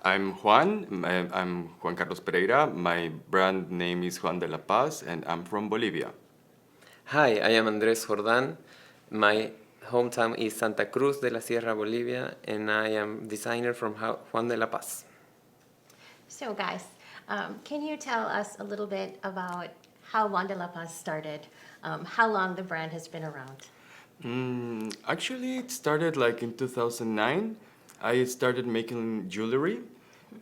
I'm Juan. I'm Juan Carlos Pereira. My brand name is Juan de la Paz, and I'm from Bolivia. Hi, I am Andrés Jordán. My hometown is Santa Cruz de la Sierra, Bolivia, and I am designer from Juan de la Paz. So guys, can you tell us a little bit about how Juan de la Paz started, how long the brand has been around? Actually, it started like in 2009. I started making jewelry.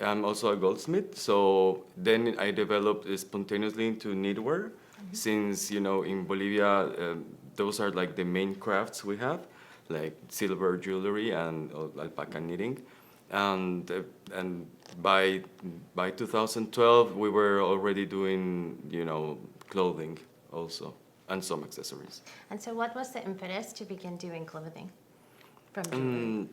I'm also a goldsmith, so then I developed spontaneously into knitwear. Since in Bolivia, those are like the main crafts we have, like silver jewelry and alpaca knitting, and uh, and by 2012 we were already doing clothing also and some accessories. And so what was the impetus to begin doing clothing from jewelry?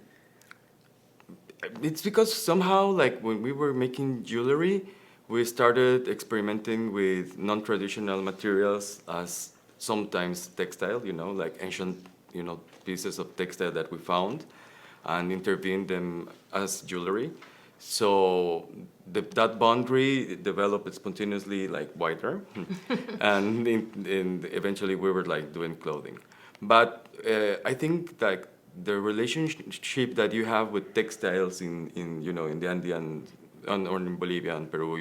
It's because somehow, like when we were making jewelry, we started experimenting with non-traditional materials as sometimes textile, like ancient, pieces of textile that we found and intervened them as jewelry. So that boundary developed spontaneously, like wider, and eventually we were like doing clothing. But I think that the relationship that you have with textiles in the Andean or in Bolivia and Peru,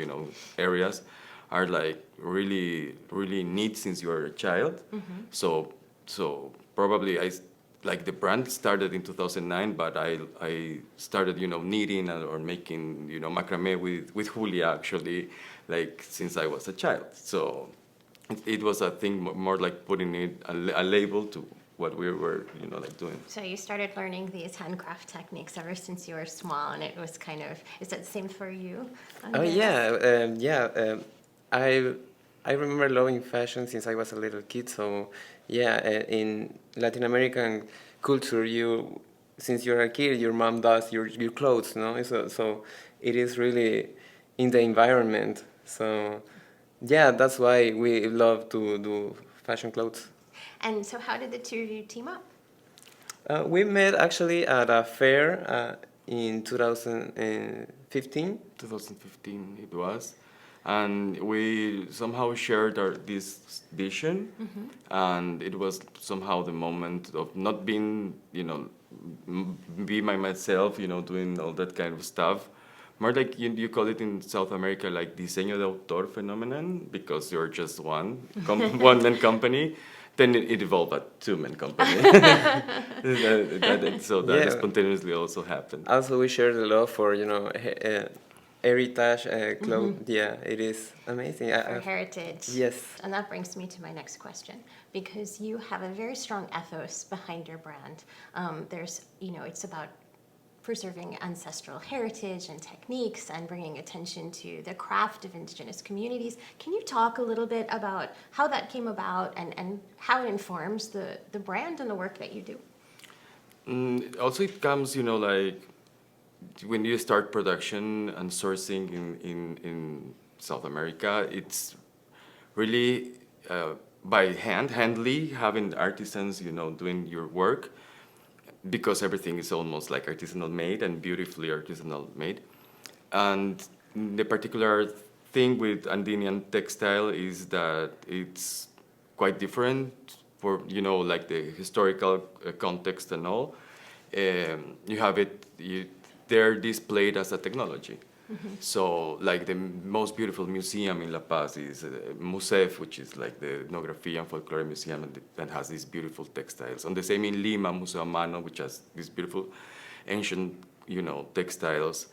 areas are like really really neat since you are a child. So probably like the brand started in 2009, but I started knitting or making macrame with Julia actually like since I was a child. So it was a thing more like putting it a label to what we were like doing. So you started learning these handcraft techniques ever since you were small, and it was kind of, is that the same for you? Oh Andrea? yeah. I remember loving fashion since I was a little kid. So yeah, in Latin American culture, since you're a kid, your mom does your clothes, no? So it is really in the environment. So yeah, that's why we love to do fashion clothes. And so how did the two of you team up? We met actually at a fair in 2015. 2015 it was, and we somehow shared this vision, and it was somehow the moment of not being be by myself, doing all that kind of stuff. More like you call it in South America like diseño de autor phenomenon, because you're just one man company. Then it evolved a two-man company. So that Yeah. spontaneously also happened. Also, we share the love for heritage clothes. Yeah, it is amazing. For heritage. Yes. And that brings me to my next question, because you have a very strong ethos behind your brand. It's about preserving ancestral heritage and techniques and bringing attention to the craft of indigenous communities. Can you talk a little bit about how that came about and how it informs the brand and the work that you do? Also, it comes, like when you start production and sourcing in South America, it's really by handly having artisans, doing your work, because everything is almost like artisanal made and beautifully artisanal made. And the particular thing with Andean textile is that it's quite different for like the historical context and all. You have they're displayed as a technology. So like the most beautiful museum in La Paz is MUSEF, which is like the ethnography and folklore museum, and has these beautiful textiles. And the same in Lima, Museo Mano, which has this beautiful ancient textiles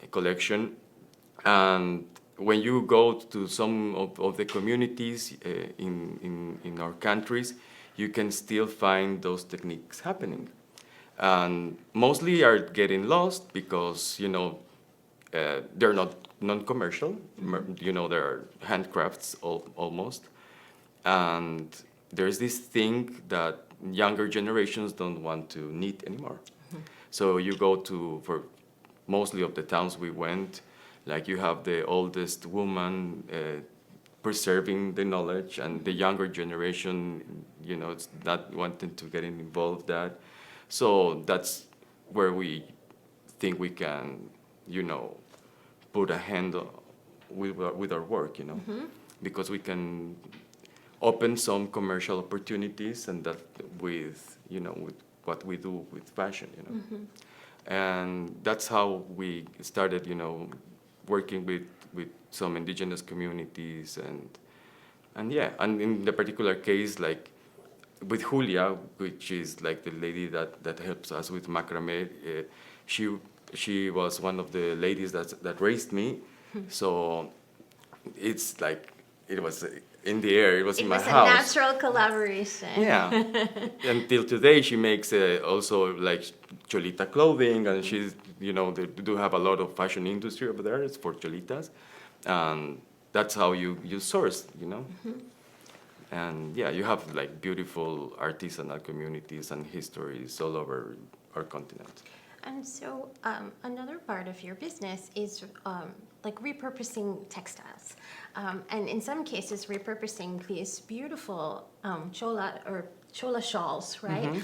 collection. And when you go to some of the communities in our countries, you can still find those techniques happening. And mostly are getting lost because, they're not non-commercial. They're handcrafts almost. And there's this thing that younger generations don't want to knit anymore. So you go for mostly of the towns we went, like you have the oldest woman preserving the knowledge, and the younger generation, it's not wanting to get involved that. So that's where we think we can, put a hand with our work, you know, because we can open some commercial opportunities, and that with, you know, with what we do with fashion, you know. And that's how we started, you know, working with some indigenous communities, and yeah, and in the particular case, like with Julia, which is like the lady that helps us with macrame, she was one of the ladies that raised me, so it's like it was in the air, it was in my house. It was a natural collaboration. Yeah. Until today, she makes also like cholita clothing, and she's, you know, they do have a lot of fashion industry over there. It's for cholitas, and that's how you source, you know. And yeah, you have like beautiful artisanal communities and histories all over our continent. And so another part of your business is like repurposing textiles. And in some cases, repurposing these beautiful chola shawls, right?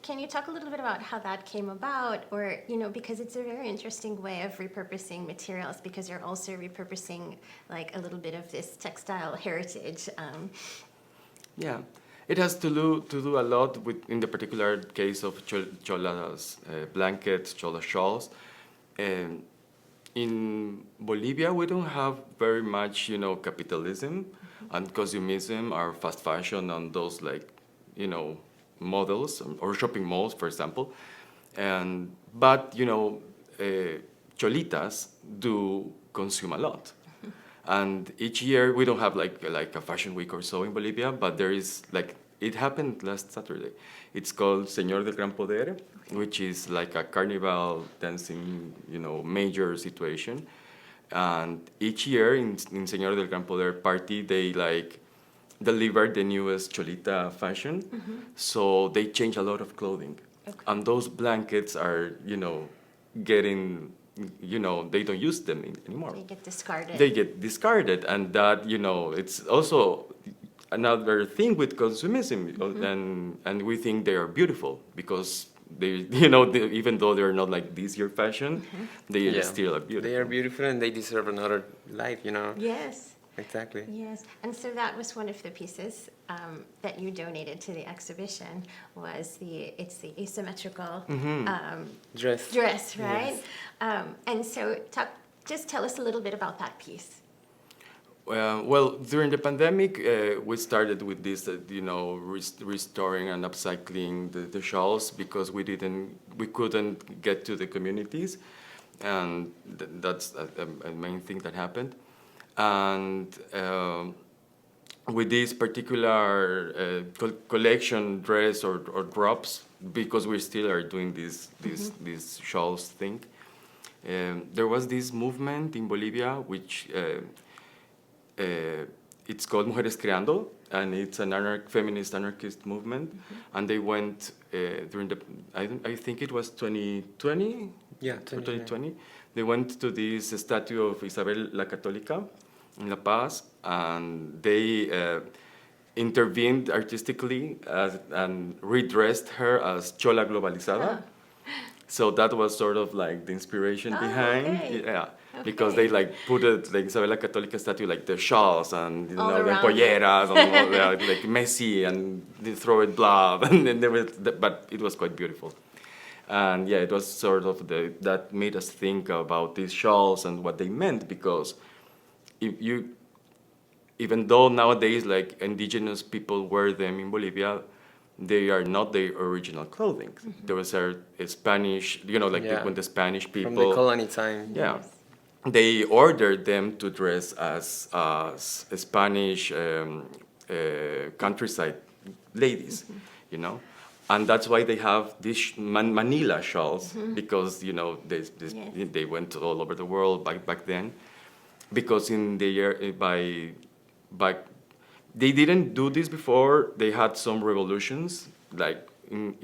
Can you talk a little bit about how that came about? Or, you know, because it's a very interesting way of repurposing materials, because you're also repurposing like a little bit of this textile heritage. Yeah. It has to do a lot with, in the particular case of cholas blankets, chola shawls. In Bolivia, we don't have very much, you know, capitalism and consumerism or fast fashion and those, like, you know, models or shopping malls, for example. But, you know, cholitas do consume a lot. And each year, we don't have like a fashion week or so in Bolivia, but there is, like, it happened last Saturday. It's called Señor del Gran Poder, which is like a carnival dancing, you know, major situation. And each year in Señor del Gran Poder party, they like deliver the newest cholita fashion. So they change a lot of clothing. Okay. And those blankets are, you know, getting, you know, they don't use them anymore. They get discarded. They get discarded, and that, you know, it's also another thing with consumerism, and we think they are beautiful because they, you know, even though they're not like this year fashion, they still are beautiful. They are beautiful, and they deserve another life, you know. Yes. Exactly. Yes, and so that was one of the pieces that you donated to the exhibition. Was it's the asymmetrical dress, right? Yes. And so just tell us a little bit about that piece. Well, during the pandemic, we started with this, you know, restoring and upcycling the shawls because we couldn't get to the communities, and that's a main thing that happened. And with this particular collection dress or drops, because we still are doing this shawls thing, there was this movement in Bolivia which it's called Mujeres Creando, and it's an feminist anarchist movement, and they went during I think it was 2020. Yeah, 2020. They went to this statue of Isabel la Católica in La Paz, and they intervened artistically and redressed her as Chola Globalizada. So that was sort of like the inspiration behind, because they like put it like Isabel la Católica statue, like the shawls and, you know, the polleras and all that, like messy, and they throw it blood, and then but it was quite beautiful. And yeah, it was sort of that made us think about these shawls and what they meant, because even though nowadays like indigenous people wear them in Bolivia, they are not the original clothing. There was a Spanish, you know, like when the Spanish people from the colony time. Yeah, they ordered them to dress as Spanish countryside ladies, you know. And that's why they have these Manila shawls, because, you know, they went all over the world back then. Because in the year they didn't do this before. They had some revolutions, like in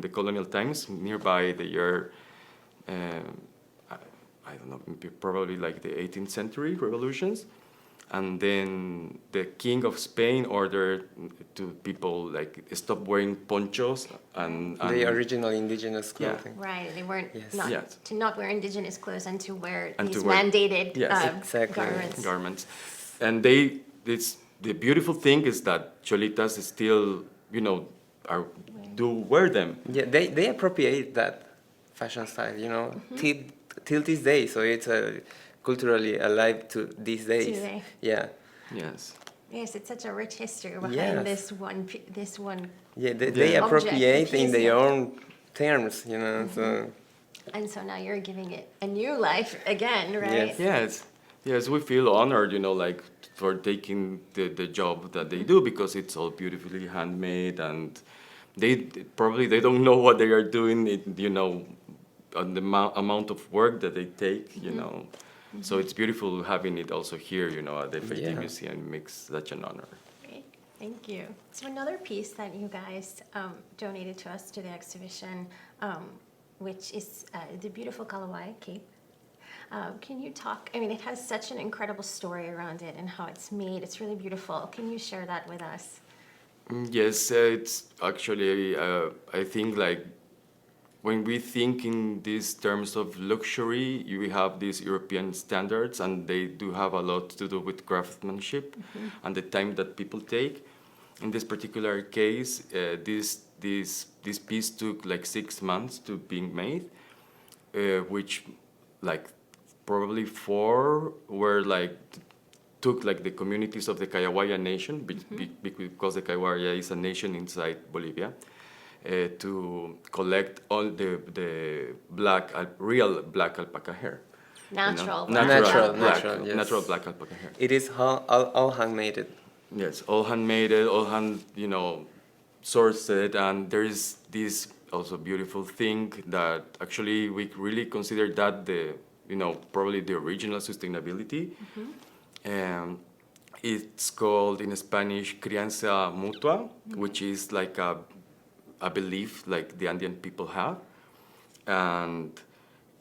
the colonial times, nearby the year, I don't know, probably like the 18th century revolutions. And then the king of Spain ordered to people like stop wearing ponchos and The original indigenous Yeah. clothing. Right, they weren't Yes. not Yes. to not wear indigenous clothes and to wear And these to wear- mandated Yes. Exactly. garments. And the beautiful thing is that cholitas still, are wear them. Yeah, they appropriate that fashion style, till this day. So it's culturally alive to these days. Today. Yeah, Yes. Yes, it's such a rich history behind Yes. this one. yeah, they Yeah. appropriate in piece, their yeah. own terms, So And so now you're giving it a new life again, right? Yes. Yes, we feel honored, like for taking the job that they do because it's all beautifully handmade and they probably they don't know what they are doing, on the amount of work that they take, So it's beautiful having it also here, at the FIT Yeah. Museum makes such an honor. Great, thank you. So another piece that you guys donated to us to the exhibition, which is the beautiful Kalawai Cape. Can you talk, it has such an incredible story around it and how it's made. It's really beautiful. Can you share that with us? Yes, it's actually, I think like when we think in these terms of luxury, we have these European standards and they do have a lot to do with craftsmanship and the time that people take. In this particular case, this piece took like 6 months to being made, which like probably 4 were like took like the communities of the Kayawaya nation, because the Kayawaya is a nation inside Bolivia, to collect all the real black alpaca hair. Natural. Natural, Black alpaca hair. It is all handmade. Yes, all handmade, all hand, sourced, and there is this also beautiful thing that actually we really consider that probably the original sustainability. It's called in Spanish crianza mutua, which is like a belief like the Andean people have, and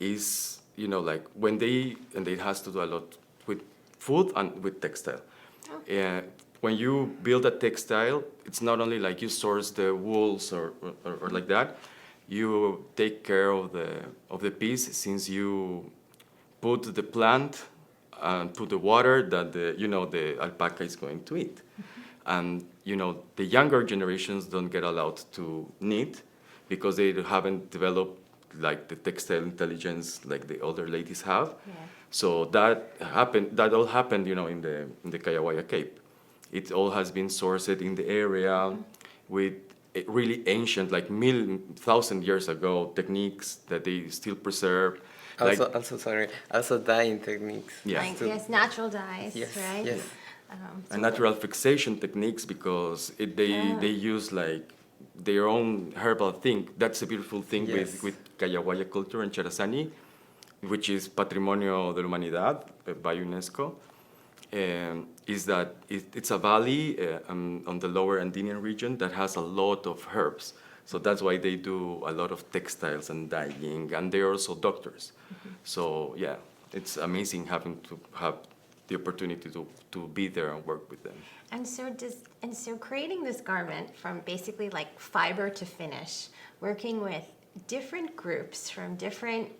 is like and it has to do a lot with food and with textile. When you build a textile, it's not only like you source the wools or like that. You take care of the piece since you put the plant and put the water that the alpaca is going to eat. And the younger generations don't get allowed to knit because they haven't developed like the textile intelligence like the older ladies have. Yeah. So that all happened in the Kayawaya Cape. It all has been sourced in the area with really ancient, like 1,000 years ago, techniques that they still preserve. Also dyeing techniques. Yeah. Like, yes, natural dyes, Yes, right? yes. And natural fixation techniques because they use like their own herbal thing. That's a beautiful thing Yes. with Kayawaya culture and Cherazani, which is Patrimonio de la Humanidad by UNESCO. Is that it's a valley on the lower Andean region that has a lot of herbs. So that's why they do a lot of textiles and dyeing, and they're also doctors. So yeah, it's amazing having to have the opportunity to be there and work with them. And so creating this garment from basically like fiber to finish, working with different groups from different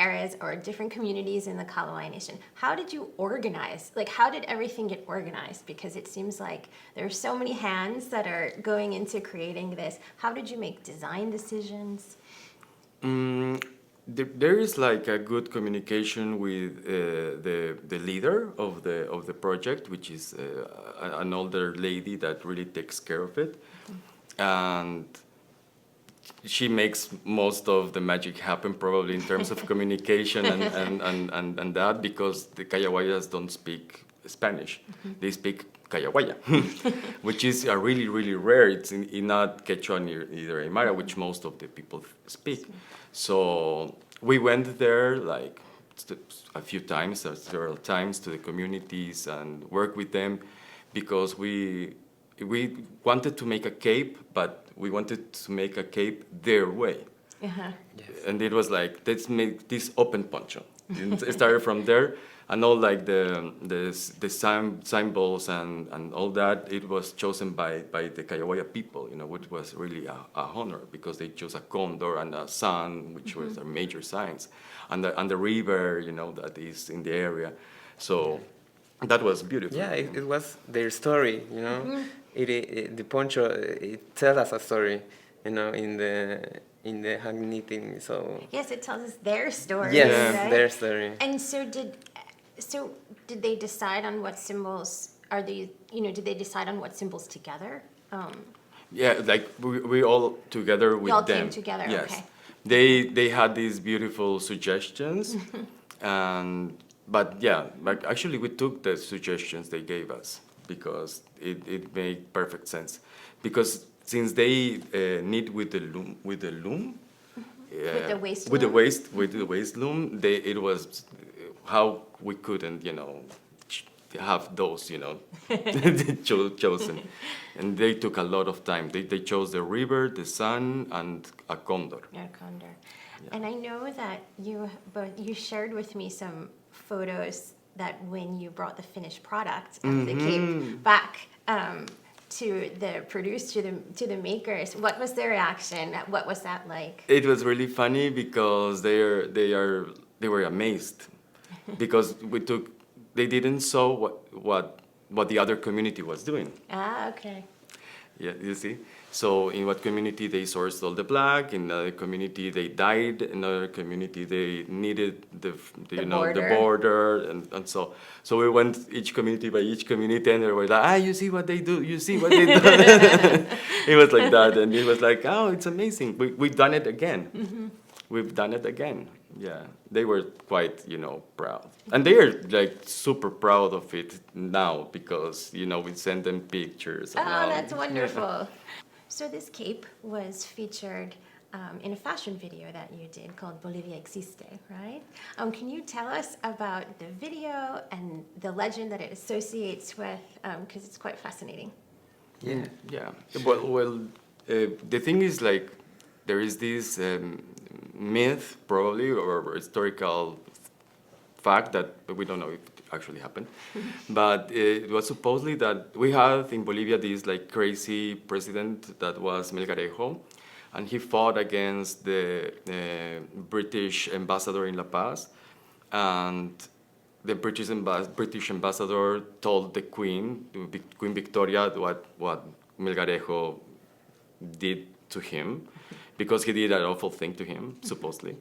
areas or different communities in the Kalawai Nation. How did you organize? Like, how did everything get organized? Because it seems like there are so many hands that are going into creating this. How did you make design decisions? There is like a good communication with the leader of the project, which is an older lady that really takes care of it, and she makes most of the magic happen probably in terms of communication and that, because the Kayawayas don't speak Spanish. They speak Kayawaya, which is a really, really rare. It's in not Quechua either Aymara, which most of the people speak. So we went there like a few times, several times, to the communities and work with them, because we wanted to make a cape, but we wanted to make a cape their way. Uh-huh. Yes. And it was like, let's make this open poncho. It started from there. and all like the symbols and all that, it was chosen by the Kayawaya people, you know, which was really a honor, because they chose a condor and a sun, which was their major signs, and the river, you know, that is in the area. So that was beautiful. Yeah, it was their story, you know. The poncho, it tells us a story, you know, in the hand knitting. So Yes, it tells us their story. yes, right? their story. And so did they decide on what symbols are they? You know, did they decide on what symbols together? Yeah, like we all together with Y'all them. came together, Yes. okay. They had these beautiful suggestions, and but yeah, like actually we took the suggestions they gave us, because it made perfect sense, because since they knit with the loom With the waist with the loom? with the waist loom, it was how we couldn't, you know, have those, you know, chosen. And they took a lot of time. They chose the river, the sun, and a condor. Yeah, condor. And I know that you shared with me some photos that when you brought the finished product of the cape back to the to the makers, what was their reaction? What was that like? It was really funny because they were amazed, because they didn't saw what the other community was doing. Ah, okay. Yeah, you see. So in what community they sourced all the black, in another community they dyed, in another community they needed the border, and so we went each community by each community, and they were like, you see what they do, you see what they do. It was like that, and it was like, oh, it's amazing. We've done it again. We've done it again. Yeah, they were quite, you know, proud, and they are like super proud of it now, because, you know, we send them pictures. And Oh, that's wonderful. So this cape was featured in a fashion video that you did called Bolivia Existe, right? Can you tell us about the video and the legend that it associates with? Because it's quite fascinating. Yeah. Yeah. Well, the thing is, like, there is this myth, probably, or historical fact that we don't know if it actually happened. But it was supposedly that we had in Bolivia this like crazy president that was Melgarejo, and he fought against the British ambassador in La Paz, and the British ambassador told the Queen Victoria, what Melgarejo did to him, because he did an awful thing to him, supposedly.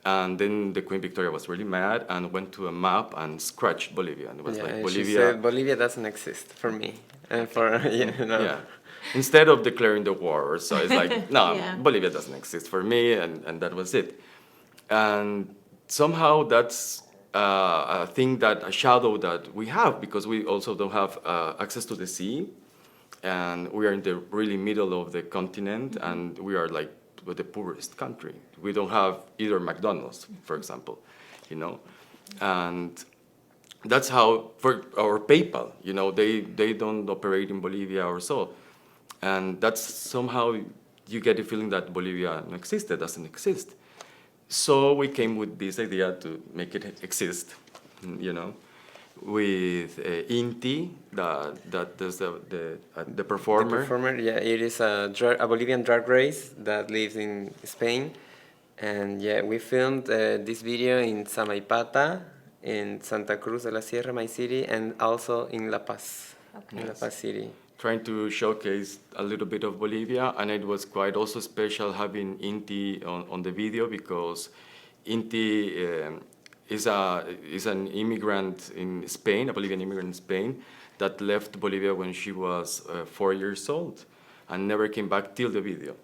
And then the Queen Victoria was really mad and went to a map and scratched Bolivia. And it was like, And Bolivia. she said, Bolivia doesn't exist for me. And for, you know. Yeah. Instead of declaring the war, so it's like, no, Yeah. Bolivia doesn't exist for me, and that was it. And somehow that's a thing, a shadow that we have, because we also don't have access to the sea, and we are in the really middle of the continent, and we are like the poorest country. We don't have either McDonald's, for example, you know, and that's how for our PayPal, you know, they don't operate in Bolivia or so, and that's somehow you get the feeling that Bolivia doesn't exist. So we came with this idea to make it exist, you know, with Inti, that's the performer. The performer, yeah, it is a Bolivian drag race that lives in Spain. And yeah, we filmed this video in Samaipata, in Santa Cruz de la Sierra, my city, and also in La Paz, in La Paz City. Trying to showcase a little bit of Bolivia, and it was quite also special having Inti on the video, because Inti is an immigrant in Spain, a Bolivian immigrant in Spain, that left Bolivia when she was 4 years old and never came back till the video.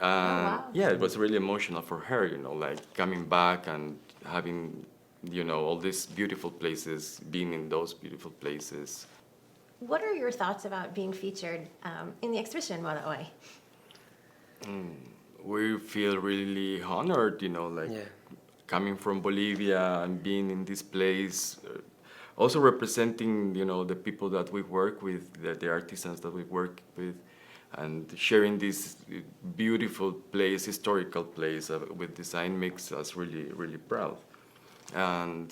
Wow. Yeah, it was really emotional for her, you know, like coming back and having, you know, all these beautiful places, being in those beautiful places. What are your thoughts about being featured in the exhibition, by the way? We feel really honored, you know, like coming from Bolivia and being in this place, also representing, you know, the people that we work with, the artisans that we work with, and sharing this beautiful place, historical place with design makes us really, really proud. And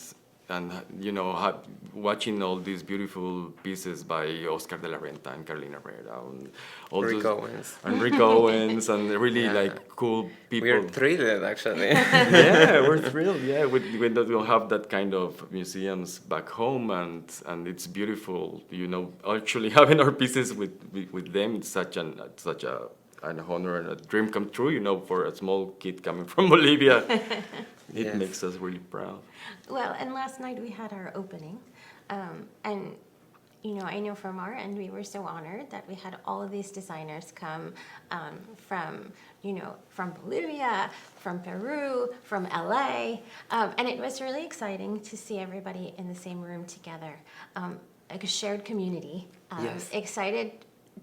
you know, watching all these beautiful pieces by Oscar de la Renta and Carolina Herrera, and all Rick those, Owens. and Rick Owens, and really Yeah. like cool people. We're thrilled, actually. Yeah, we're thrilled. Yeah, we don't have that kind of museums back home, and it's beautiful. You know, actually having our pieces with them, it's such an honor and a dream come true. You know, for a small kid coming from Bolivia, it Yes. makes us really proud. Well, and last night we had our opening, and you know, I know from our end we were so honored that we had all of these designers come from, you know, from Bolivia, from Peru, from LA, and it was really exciting to see everybody in the same room together, like a shared community. Yes. Excited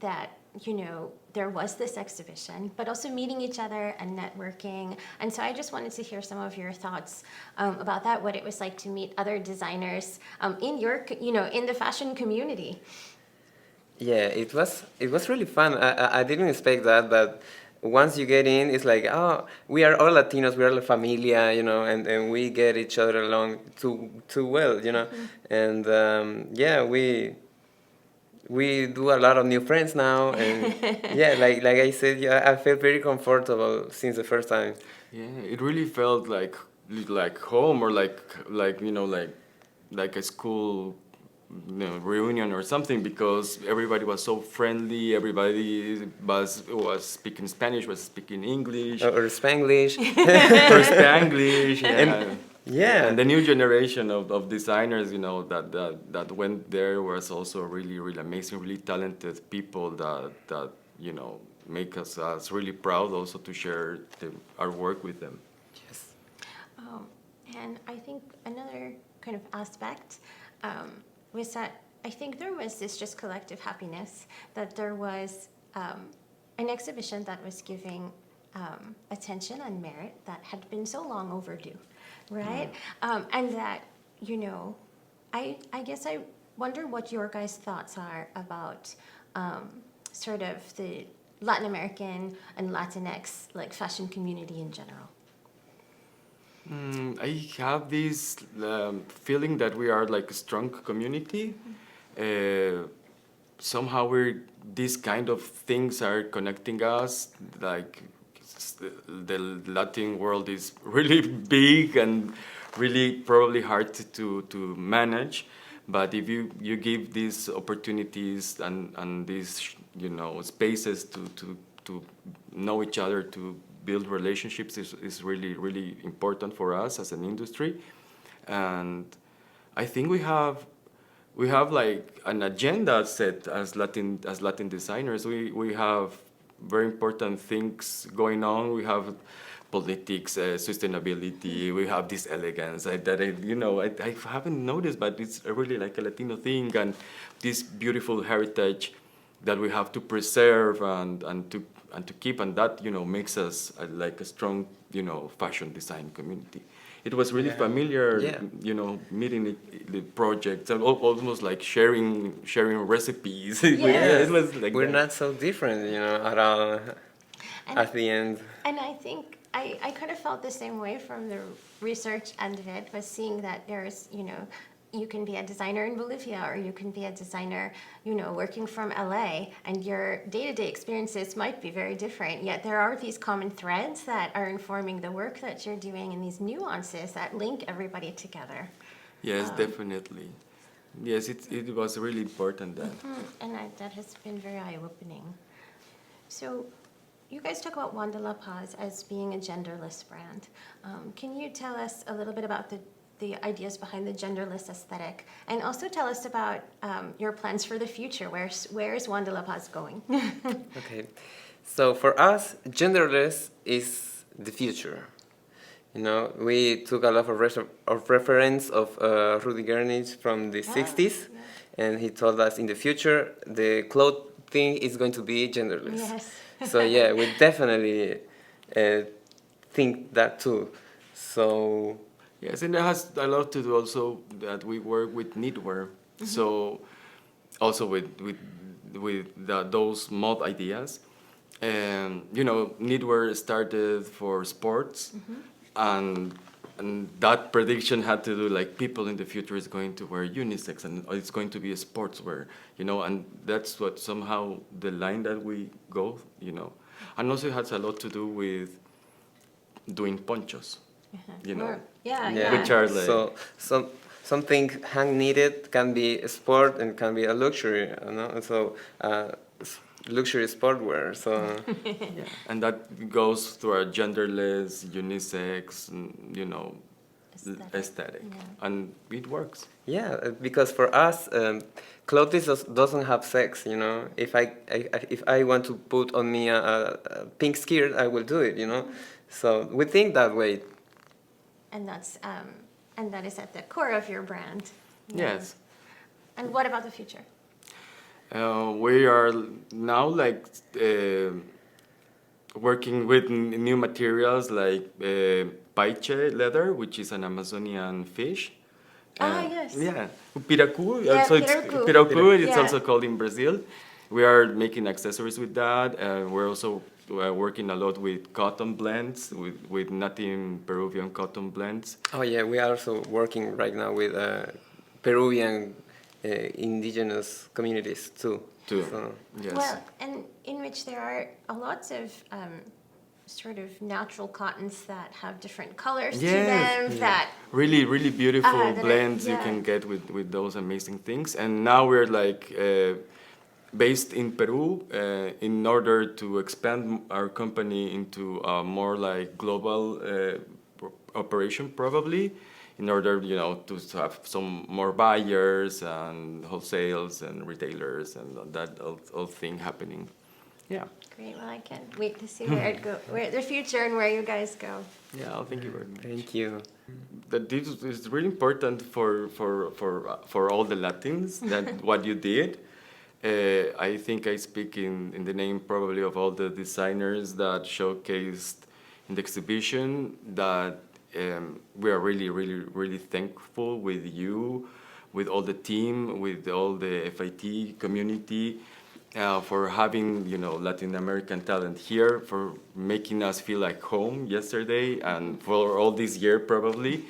that, you know, there was this exhibition, but also meeting each other and networking. And so I just wanted to hear some of your thoughts about that, what it was like to meet other designers in your, you know, in the fashion community. Yeah, it was really fun. I didn't expect that, but once you get in, it's like, oh, we are all Latinos, we are la familia, you know, and we get each other along too well, you know, and yeah, we do a lot of new friends now, and yeah, like I said, yeah, I felt very comfortable since the first time. Yeah, it really felt like home, or like you know, like a school, you know, reunion or something, because everybody was so friendly. Everybody was speaking Spanish, was speaking English, Or Spanglish. or Spanglish, Yeah. and the new generation of designers, you know, that went there was also really amazing, really talented people that you know make us really proud also to share our work with them. Yes. And I think another kind of aspect was that I think there was this just collective happiness that there was an exhibition that was giving attention and merit that had been so long overdue, right? And that, you know, I guess I wonder what your guys' thoughts are about sort of the Latin American and Latinx like fashion community in general. I have this feeling that we are like a strong community. Somehow these kind of things are connecting us. Like the Latin world is really big and really probably hard to manage. But if you give these opportunities and these, you know, spaces to know each other, to build relationships, is really important for us as an industry. And I think we have like an agenda set as Latin designers. We have very important things going on. We have politics, sustainability. We have this elegance that I haven't noticed, but it's really like a Latino thing, and this beautiful heritage that we have to preserve and to keep, and that makes us like a strong fashion design community. It was really familiar, Yeah. meeting the projects, and almost like sharing recipes. Yeah. It was like We're that. not so different, at all. And At the end. And I think I kind of felt the same way from the research end of it, was seeing that there's, you can be a designer in Bolivia, or you can be a designer, working from LA, and your day-to-day experiences might be very different, yet there are these common threads that are informing the work that you're doing, and these nuances that link everybody together. Yes, definitely. Yes, it was really important that. And that has been very eye-opening. So you guys talk about Juan de la Paz as being a genderless brand. Can you tell us a little bit about the ideas behind the genderless aesthetic, and also tell us about your plans for the future? Where is Juan de la Paz going? Okay. So for us, genderless is the future. We took a lot of reference of Rudy Gernich from the 60s, and he told us in the future the clothing is going to be genderless. Yes. So yeah, we definitely think that too. So Yes, and it has a lot to do also that we work with knitwear. So also with those mod ideas, and knitwear started for sports, and and that prediction had to do like people in the future is going to wear unisex and it's going to be a sportswear, you know, and that's what somehow the line that we go, you know, and also it has a lot to do with doing ponchos, you know, which are like so something hand knitted can be a sport and can be a luxury, you know? So luxury sportwear. So yeah, and that goes through a genderless, unisex, you know, aesthetic, and it works. yeah, because for us, clothes doesn't have sex. You know, if I want to put on me a pink skirt, I will do it. You know, so we think that way. And that is at the core of your brand. Yes. And what about the future? We are now like working with new materials like paiche leather, which is an Amazonian fish. Yes. Yeah, piracu. Yeah, Also, it's piracu. piracu. It's Yeah. also called in Brazil. We are making accessories with that. We're also working a lot with cotton blends, with native Peruvian cotton blends. Oh yeah, we are also working right now with Peruvian indigenous communities too. So, Yes. Well, and in which there are lots of sort of natural cottons that have different colors to them. That really, really beautiful that are- blends you yeah. can get with those amazing things. And now we're like based in Peru in order to expand our company into a more like global operation, probably, in order, you know, to have some more buyers and wholesales and retailers and that all thing happening. Yeah. Great. Well, I can't wait to see where it go, where the future and where you guys go. Yeah, well, thank you very much. thank you. That this is really important for all the Latins that what you did. I think I speak in the name probably of all the designers that showcased in the exhibition that we are really, really, really thankful with you, with all the team, with all the FIT community, for having, you know, Latin American talent here, for making us feel like home yesterday, and for all this year probably.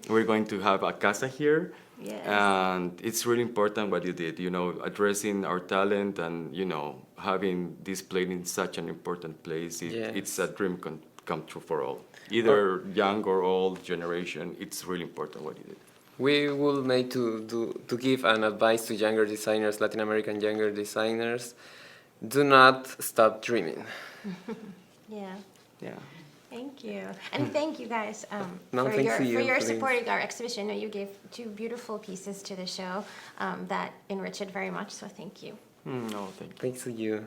We're going to have a casa here. Yes. And it's really important what you did, you know, addressing our talent and, you know, having this played in such an important place. It's a dream come true for all, either young or old generation. It's really important what you did. We will make to give an advice to younger designers, Latin American younger designers. Do not stop dreaming. Yeah. Yeah. Thank you, and thank you guys No, for thanks to you, your please. supporting our exhibition. You gave 2 beautiful pieces to the show that enrich it very much. So thank you. No, thank you. Thanks to you.